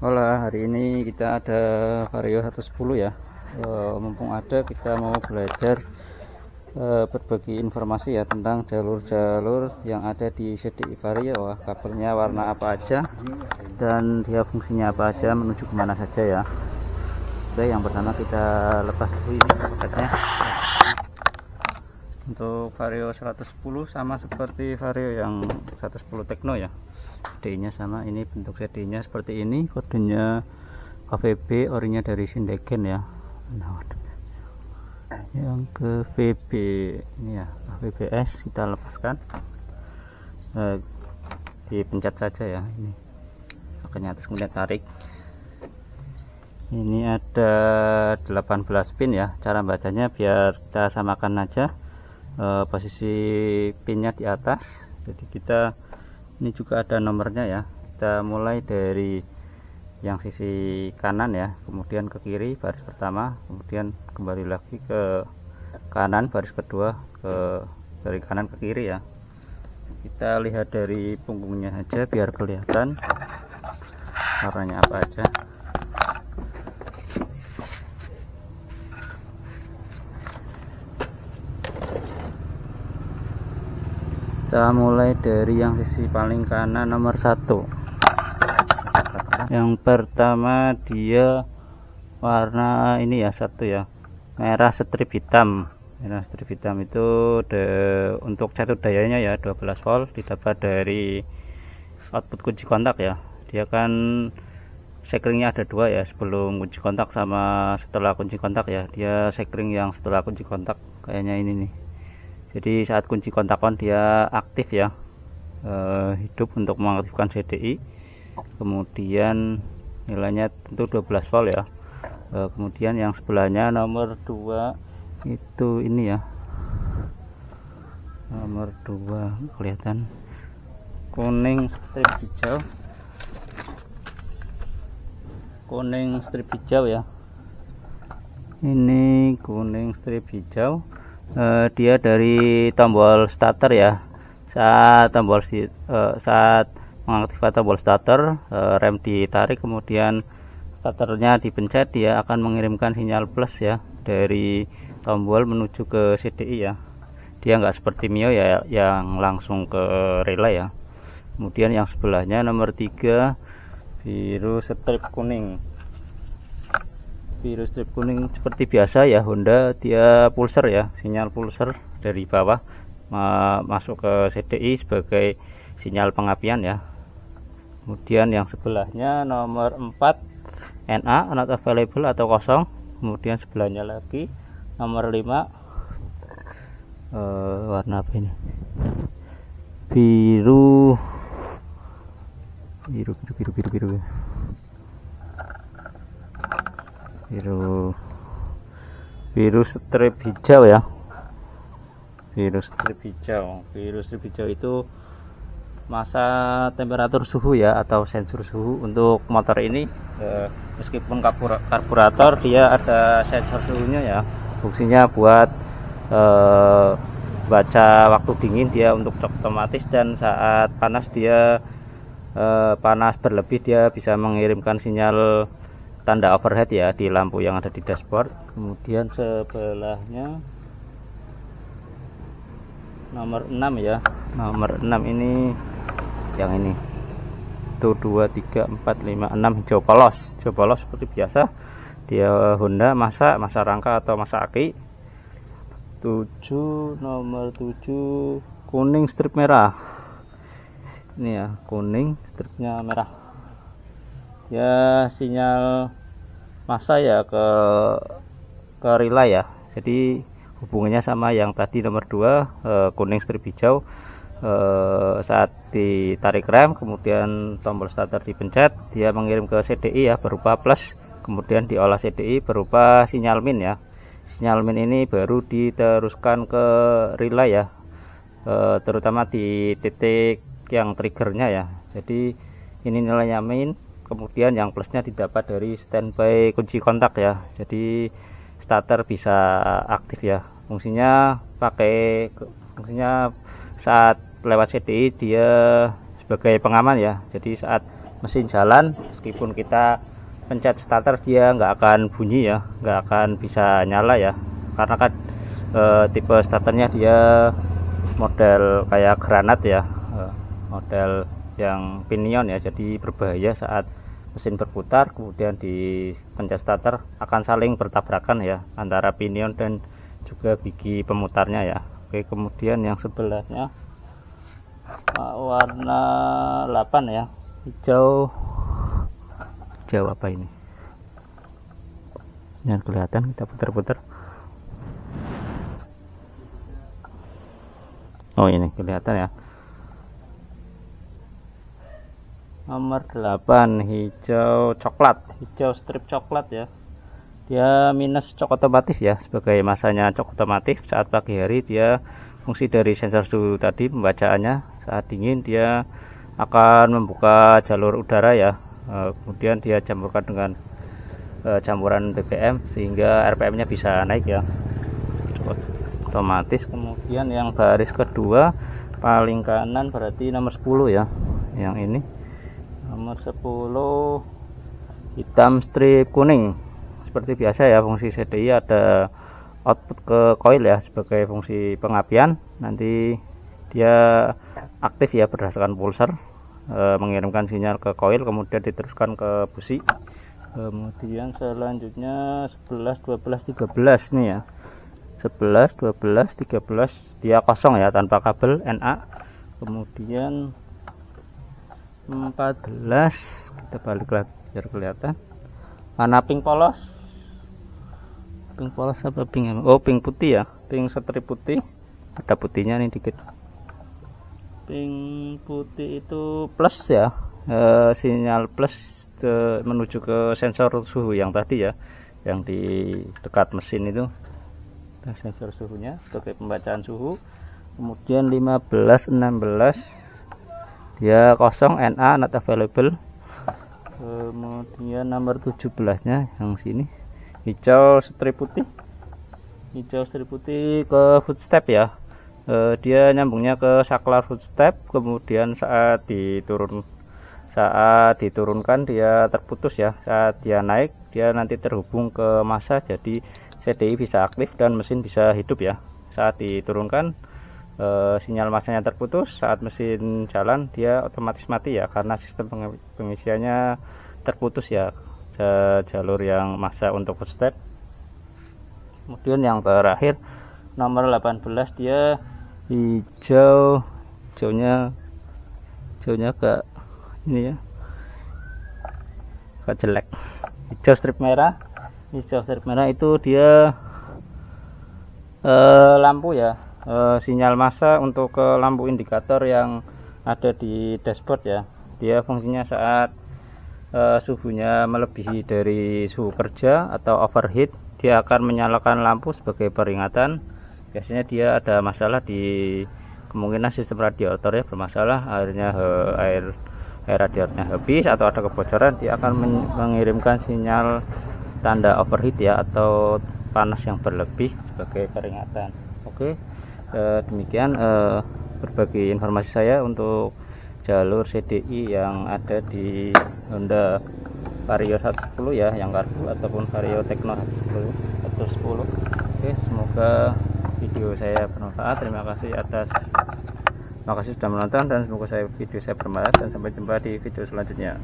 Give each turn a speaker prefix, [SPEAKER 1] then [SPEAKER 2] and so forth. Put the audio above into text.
[SPEAKER 1] Hola, hari ini kita ada Vario 110 ya. Mumpung ada, kita mau belajar berbagi informasi ya tentang jalur-jalur yang ada di CDI Vario. Wah, kabelnya warna apa aja dan dia fungsinya apa aja, menuju kemana saja ya. Oke, yang pertama kita lepas dulu ini paketnya. Untuk Vario 110 sama seperti Vario yang 110 Tekno ya. CD-nya sama, ini bentuk CD-nya seperti ini, kodenya KVB, orinya dari Sindegen ya. Nah, yang ke VB ini ya, VBS kita lepaskan, dipencet saja ya, ini makanya terus kemudian tarik. Ini ada 18 pin ya, cara bacanya biar kita samakan aja, posisi pinnya di atas, jadi kita ini juga ada nomornya ya. Kita mulai dari yang sisi kanan ya, kemudian ke kiri baris pertama, kemudian kembali lagi ke kanan baris kedua, dari kanan ke kiri ya. Kita lihat dari punggungnya aja biar kelihatan warnanya apa aja. Kita mulai dari yang sisi paling kanan nomor 1. Yang pertama dia warna ini ya, satu ya, merah strip hitam. Merah strip hitam itu untuk catur dayanya ya 12 volt, didapat dari output kunci kontak ya. Dia kan sekringnya ada dua ya, sebelum kunci kontak sama setelah kunci kontak ya. Dia sekring yang setelah kunci kontak kayaknya ini nih. Jadi saat kunci kontak on dia aktif ya, hidup untuk mengaktifkan CDI. Kemudian nilainya tentu 12 volt ya. Kemudian yang sebelahnya nomor 2 itu ini ya, nomor 2 kelihatan kuning strip hijau, kuning strip hijau ya. Ini kuning strip hijau. Dia dari tombol starter ya. Saat mengaktifkan tombol starter, rem ditarik, kemudian starternya dipencet, dia akan mengirimkan sinyal plus ya dari tombol menuju ke CDI ya. Dia nggak seperti Mio ya yang langsung ke relay ya. Kemudian yang sebelahnya nomor 3 biru strip kuning. Biru strip kuning seperti biasa ya, Honda dia pulser ya, sinyal pulser dari bawah masuk ke CDI sebagai sinyal pengapian ya. Kemudian yang sebelahnya nomor 4 NA, not available atau kosong. Kemudian sebelahnya lagi nomor 5 warna apa ini, biru strip hijau ya. Biru strip hijau itu masa temperatur suhu ya, atau sensor suhu untuk motor ini. Meskipun karburator dia ada sensor suhunya ya, fungsinya buat baca waktu dingin dia untuk otomatis, dan saat panas dia panas berlebih dia bisa mengirimkan sinyal tanda overhead ya di lampu yang ada di dashboard. Kemudian sebelahnya nomor 6 ya, nomor 6 ini yang ini tuh 2, 3, 4, 5, 6 hijau polos seperti biasa. Dia Honda masa rangka atau masa aki. 7, nomor 7 kuning strip merah. Ini ya, kuning stripnya merah. Ya sinyal masa ya ke relay ya. Jadi hubungannya sama yang tadi nomor 2, kuning strip hijau. Saat ditarik rem kemudian tombol starter dipencet, dia mengirim ke CDI ya berupa plus, kemudian diolah CDI berupa sinyal min ya. Sinyal min ini baru diteruskan ke relay ya, terutama di titik yang triggernya ya. Jadi ini nilainya min, kemudian yang plusnya didapat dari standby kunci kontak ya. Jadi starter bisa aktif ya. Fungsinya saat lewat CDI dia sebagai pengaman ya. Jadi saat mesin jalan, meskipun kita pencet starter dia nggak akan bunyi ya, nggak akan bisa nyala ya, karena kan tipe starternya dia model kayak granat ya, model yang pinion ya, jadi berbahaya saat mesin berputar kemudian di pencet starter akan saling bertabrakan ya antara pinion dan juga gigi pemutarnya ya. Oke, kemudian yang sebelahnya warna 8 ya, hijau apa ini, yang kelihatan, kita putar-putar. Oh, ini kelihatan ya, nomor 8 hijau coklat, hijau strip coklat ya. Dia minus cok otomatis ya, sebagai masanya cok otomatis. Saat pagi hari dia fungsi dari sensor suhu tadi, pembacaannya saat dingin dia akan membuka jalur udara ya, kemudian dia campurkan dengan campuran BBM sehingga RPM nya bisa naik ya, otomatis. Kemudian yang baris kedua paling kanan berarti nomor 10 ya, yang ini nomor 10 hitam strip kuning. Seperti biasa ya, fungsi CDI ada output ke coil ya sebagai fungsi pengapian. Nanti dia aktif ya berdasarkan pulser, mengirimkan sinyal ke coil kemudian diteruskan ke busi. Kemudian selanjutnya 11 12 13 nih ya, 11 12 13 dia kosong ya, tanpa kabel NA. Kemudian 14 kita balik lagi biar kelihatan, warna pink polos. Pink polos apa pink? Oh, pink putih ya, pink strip putih, ada putihnya nih dikit. Pink putih itu plus ya, sinyal plus menuju ke sensor suhu yang tadi ya, yang di dekat mesin itu, sensor suhunya sebagai pembacaan suhu. Kemudian 15 16 dia kosong, NA not available. Kemudian nomor 17 nya yang sini hijau strip putih, hijau strip putih ke footstep ya, dia nyambungnya ke saklar footstep, kemudian saat diturunkan dia terputus ya, saat dia naik dia nanti terhubung ke massa, jadi CDI bisa aktif dan mesin bisa hidup ya. Saat diturunkan sinyal massanya terputus, saat mesin jalan dia otomatis mati ya, karena sistem pengisiannya terputus ya, jalur yang massa untuk footstep. Kemudian yang terakhir nomor 18 dia hijaunya agak ini ya, agak jelek, hijau strip merah. Hijau strip merah itu dia lampu ya, sinyal massa untuk ke lampu indikator yang ada di dashboard ya. Dia fungsinya saat suhunya melebihi dari suhu kerja atau overheat, dia akan menyalakan lampu sebagai peringatan. Biasanya dia ada masalah di, kemungkinan sistem radiatornya bermasalah, air radiatornya habis atau ada kebocoran, dia akan mengirimkan sinyal tanda overheat ya, atau panas yang berlebih sebagai peringatan. Oke, demikian berbagi informasi saya untuk jalur CDI yang ada di Honda Vario 110 ya, yang karbu, ataupun Vario Tekno 110. Oke, semoga video saya bermanfaat. Terima kasih sudah menonton, dan semoga video saya bermanfaat, dan sampai jumpa di video selanjutnya.